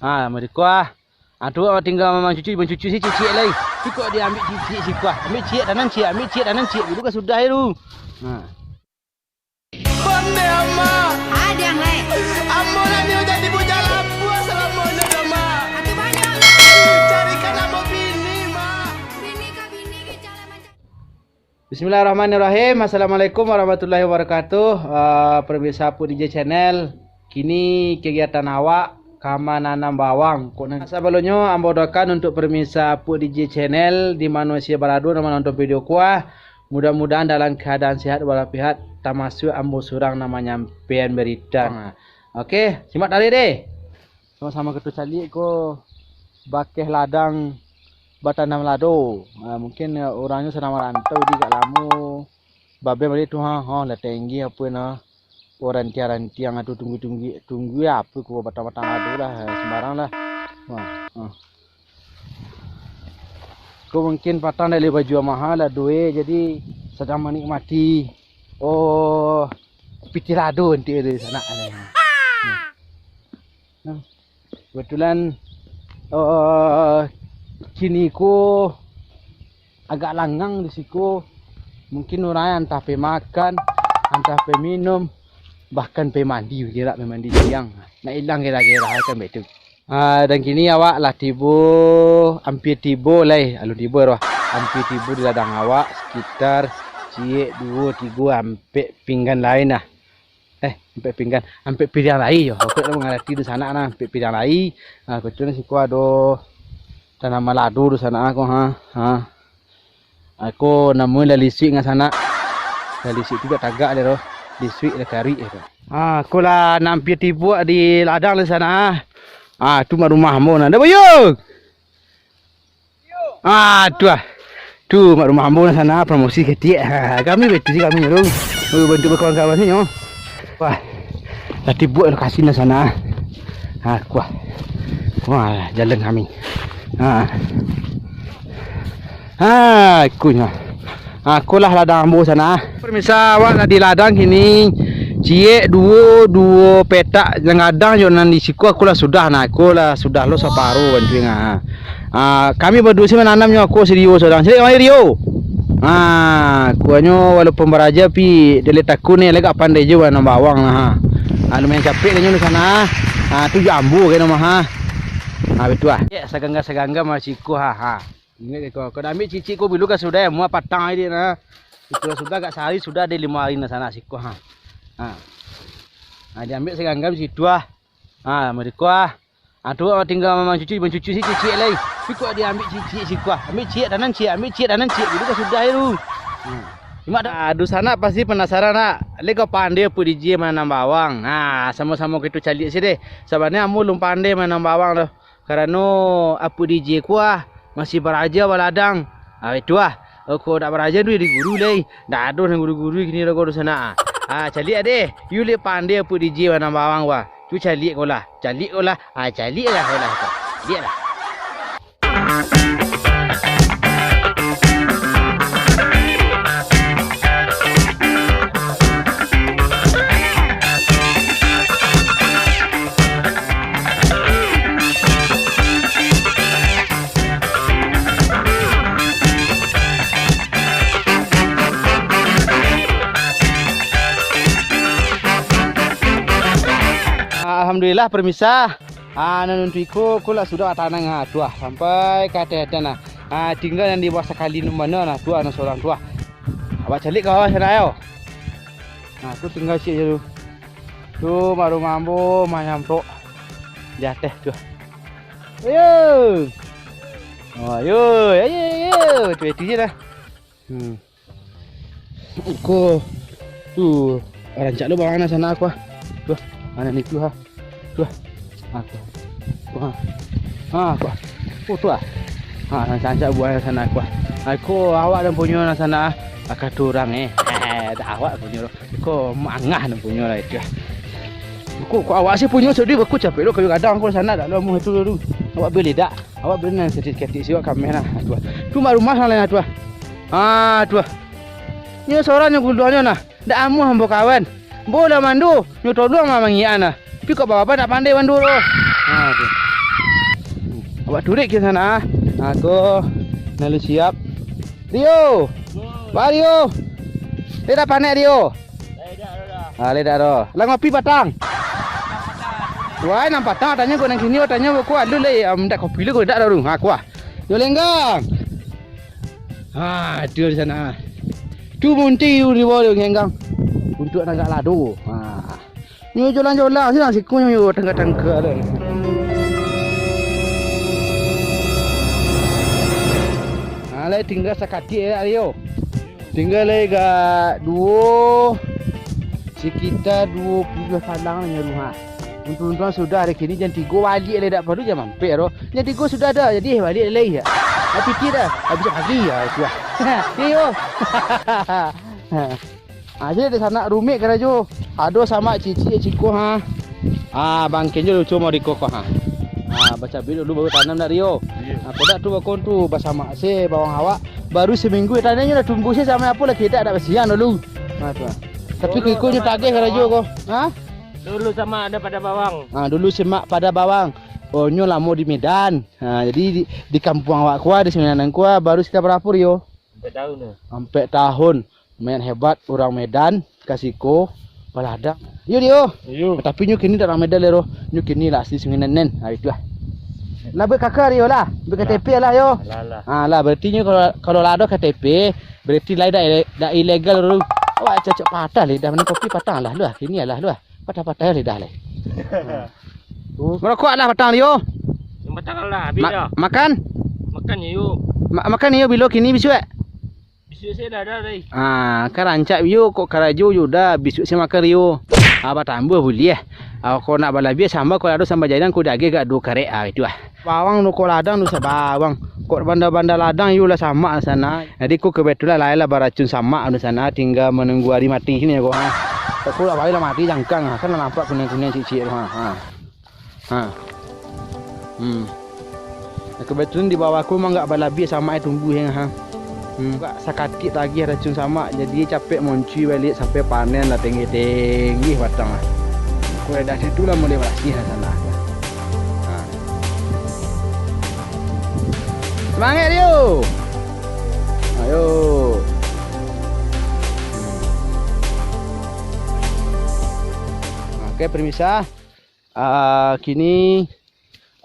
Mari kuah. Tu tinggal memang mencuci si cicik lagi. Cukup dia ambil cicik si kuah. Ambil cicik dan cicik, ambil cicik dan cicik. Dulu kan sudah itu. Bande amma. Ada yang lain. Ammo nak dia jadi bujang lampu assalamualaikum dama. Atau banyak lah. Carikan ammo bini mak. Bini ke jalan macam. Bismillahirrahmanirrahim. Assalamualaikum warahmatullahi wabarakatuh. Pemirsa Apu DJ Channel. Kini kegiatan awak kama nanam bawang. Sebelumnya ambo doakan untuk pemirsa Apu DJ Channel di mana usia beradu nama nonton video kuah. Mudah-mudahan dalam keadaan sehat walafiat, termasuk ambo surang namanya nyampean berita. Oke, simak tadi deh. Sama-sama ketu calik ko bakeh ladang batanam lado. Mungkin orangnya sedang merantau di kat lamu. Babe balik tu lah tinggi apa na. Orang tiaran tiang atu tunggu ya apa ko batang-batang lado lah sembarang lah. Ko mungkin patang dari baju mahal lah duit jadi sedang menikmati piti lado nanti di sana. Kebetulan kini ko agak langang di siku. Mungkin orang entah pe makan, entah pe minum, bahkan pe mandi, kira pe mandi siang. Nak hilang kira-kira kan betul. Dan kini awak lah hampir tiba lah, alun tiba roh. Hampir tiba di ladang awak sekitar cie 2-3 hampir pinggan lain lah. Hampir pinggan, hampir pilihan lain yo. Aku nak mengerti di sana nah, hampir pilihan lain. Kecuali siku ada tanaman lado di sana aku Aku namun dah lisik dengan sana. Dah lisik juga tagak dia roh. Lisik dah kari itu. Aku lah hampir tiba di ladang di sana. Tu rumah ambo nak. Dah boyong. Tu ah. Tu mak rumah ambo sana promosi kecil. Kami betul sih kami dong. Bantu kawan-kawan sini. Wah. Dah tiba lokasi di sana. Kuah. Wah, jalan kami. Kunya. Aku lah ladang ambo sana. Pemirsa awak di ladang kini. Cie 2 petak jangadang yo nan di siku aku lah sudah sudah lo separuh bantuin kami berdua sih menanamnya aku si Rio seorang sini mai Rio. Kuanyo walaupun beraja pi dele takune lega pandai juga nanam bawang lumayan capek nya di sana. Tu jambu ke nama betul ya segangga masih ku Ingat kau ambil cici ko bilu ka sudah mua patang ini itu sudah agak sehari sudah ada 5 hari di sana siku diambil seganggam situ mari kuah. Tu tinggal memang mencuci si cicik lagi. Cukup dia ambil cicik si kuah. Ambil cicik dan cicik. Dulu kan sudah itu. Di sana pasti penasaran nak. Lego pandai apa DJ menanam bawang. Sama-sama kita cari sih deh. Sebenarnya amu belum pandai menanam bawang loh. Karena apa DJ kuah masih beraja baladang. Itu aku tak beraja tu di guru lagi. Dah ada guru-guru kini aku di sana. Calik ade, you le pandai apa DJ mana bawang wah. Tu calik kau lah. Calik lah kau lah. Lihat lah. Alhamdulillah permisa. Nanuntuiku kula sudah tanang tua sampai kata tinggal yang di bawah sekali mana tua seorang tua. Awak calik kau sana yo. Tu tinggal sih je tu. Tu maru mambo macam tu. Di atas tu. Ayo. Ayo. Tu je dah. Aku tu rancak lu bawa sana aku. Tu mana ni tu Tu. Aku. Tu sancak buat sana aku. Aku awak dan punya sana akan turang dah awak punya. Aku mangah dan punya lah itu. Aku awak sih punya sedih aku capek lo kayu kadang aku sana dah lo mau itu dulu. Awak beli dak? Awak beli sedikit siwa kamera tu. Tu rumah sana tu. Tu. Ni seorang yang gulduannya nah. Dak amu hambo kawan. Bola mandu, nyoto doang mamang iya nah. Tapi kok bapak tak pandai mandu loh. Tu. Awak turik ke sana. Aku lalu siap. Rio. Ba Rio. Dia dah panek Rio. Dah dah. Lah ngopi batang. Wah, nampak tak tanya kau nang kini tanya kau alu le minta kopi le kau dak dah aku ah. Yo lenggang. Dia di sana. Tu munti di bawah lenggang. Untuk nak lado. Nyo jolan-jolan sini siku nyo tengah-tengah le. Le tinggal sekati Rio. Tinggal lagi sekitar 20 salang nya rumah. Untung-untung sudah hari kini jam 3 balik le dak perlu jam mampir ro. Jam 3 sudah dah jadi balik lagi ya. Tapi tidak habis pagi ya itu. Rio. Aje di sana rumit kerajo. Ado sama cici ciko ha. Bangkin je lucu mau dikoko ha. Baca bil dulu baru tanam dah Rio. Kodak tu bakon tu bersama se bawang awak baru seminggu tanahnya dah tumbuh se sama apa lagi tak ada besian dulu. Tu. Tapi kikunya tagih kerajo ko. Dulu sama ada pada bawang. Dulu semak pada bawang. Oh nyo lama di Medan. Jadi di kampung awak kuah di Semenan kuah baru sekitar berapa Rio? Sampai tahun dah. Sampai tahun. Main hebat orang Medan kasiko paladang. Yo Rio. Tapi nyo kini dak orang Medan le ro. Nyo kini lah asli Semenan. Itu lah. Lah berkakak Rio lah. BKTP lah yo. Lah berarti nyo kalau lado KTP berarti lain dak ilegal ro. Awak cocok patah lidah minum kopi patah lah lu. Kini lah lu. Patah-patah lidah le. Merokok lah patang Rio. Yang patang lah habis dah. Makan? Makan yuk. Makan yo bilo kini bisu. Bisu saya dah ada dah. Kan rancak yo kok karajo yo dah bisu saya makan Rio. Tambah boleh. Kau nak balabia sambal kau ada sambal jadian kau daging gak 2 karek itu ah. Bawang nu kau ladang nu bawang. Kau banda-banda ladang yo lah sama sana. Jadi kau kebetulan lah beracun sama di sana tinggal menunggu hari mati sini kau. Aku lah baik lah mati jangkang kan nampak kuning-kuning cicit kebetulan di bawah aku memang enggak balabi sama air tumbuh yang enggak sakatit lagi racun sama jadi capek monci balik sampai panen lah tinggi batang lah. Aku dah situ lah mulai bersih sana. Semangat Rio. Ayo. Oke permisa. Kini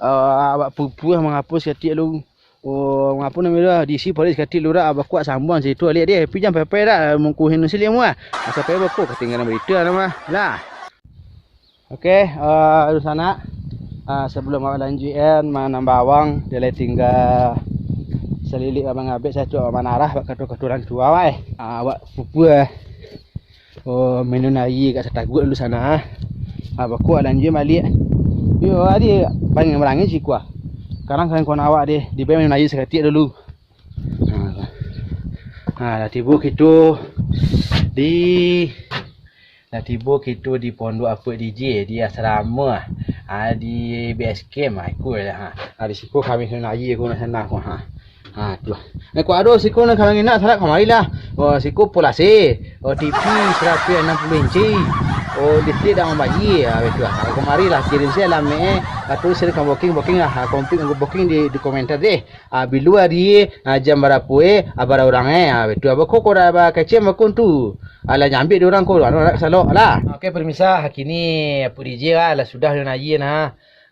awak pupu menghapus ketik lu. Apa nama dia? DC polis ketik lu dah abah kuat sambung situ lihat dia. Pi jam pepe dah mengkuhin nusil mu ah. Sampai beku ketinggalan berita nama. Lah. Okey, di sana sebelum awak lanjutkan menanam bawang, dia tinggal selilik abang abek saya cuba manarah bak katu-katuran tua wai. Awak pupu menu nai kat setagut dulu sana. Baku lanjut balik. Yo dia banyak merangin si kuah. Sekarang kawan awak dia di bawah nai seketik dulu. Dah tiba kita di pondok apa DJ di asrama di base camp aku lah di siku kami nai aku nak sana aku tu. Aku ada siku nak kami nak sarak kemari lah. Siku polase. TV 160 inci. Listrik dah membagi betul. Kemari lah kirim saya lama terus saya akan booking lah. Komplit aku booking di komentar deh. Bilu hari jam berapa berapa orang betul. Aku kau dah kecil aku tu. Alah nyambil dia orang kau nak salok lah. Okey permisa kini apa DJ lah sudah naik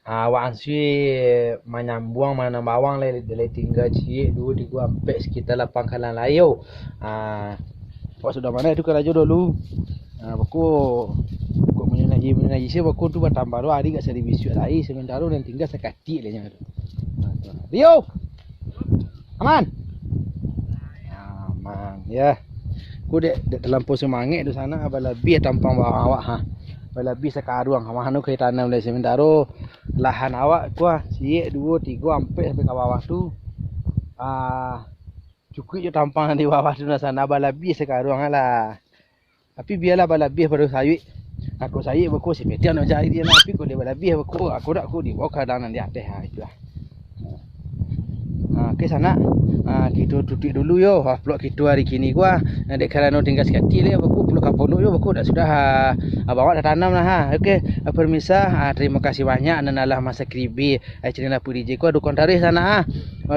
awak ansui menyambung mana bawang le tinggal cik 2 3 sampai sekitar 8 kalan layu. Awak sudah mana itu kerajo dulu. Aku menyunaji saya aku tu bertambah hari kat seri bisu lagi sementara dan tinggal sekati le nya. Rio. Aman. Aman ya. Aku dek terlampau semangat di sana lebih tampang bawang awak lebih sekarang mana kai tanam le sementara lahan awak kuah siek 2 3 sampai ke bawah tu cukup je tampang di bawah tu sana lebih sekarang lah. Tapi biarlah lebih baru sayur. Aku sayur aku semetia nak cari dia tapi kalau lebih aku dak aku di bawah kadang di atas itulah. Okey sana. Kita tutup dulu yo. Peluk kita hari kini gua. Dek kerana tinggal sekali le aku peluk kapon yo aku dah sudah abang dah tanam lah ha. Okey, permisa. Terima kasih banyak nanalah masa kribi channel Pudi DJ ku dukun tarikh sana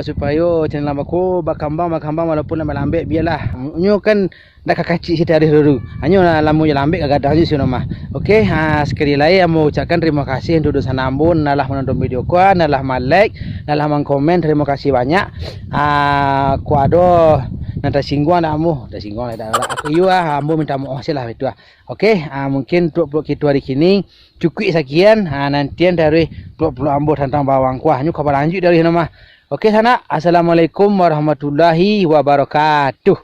supaya channel aku berkembang walaupun lambat biarlah. Nyo kan dah kacik si tarikh dulu. Hanya lamu je lambat gadang je sino mah. Okey, sekali lagi amo ucapkan terima kasih untuk sana ambon nalah menonton video ku, nalah like, nalah mengkomen. Terima kasih banyak. Aku ada nanti singgung nak amu, dah singgung dah aku you amu minta maaf lah itu. Okey, mungkin untuk kita hari kini cukup sekian. Nantian dari peluk ambo tentang bawang kuah nyu kabar lanjut dari nama. Okey sana. Assalamualaikum warahmatullahi wabarakatuh.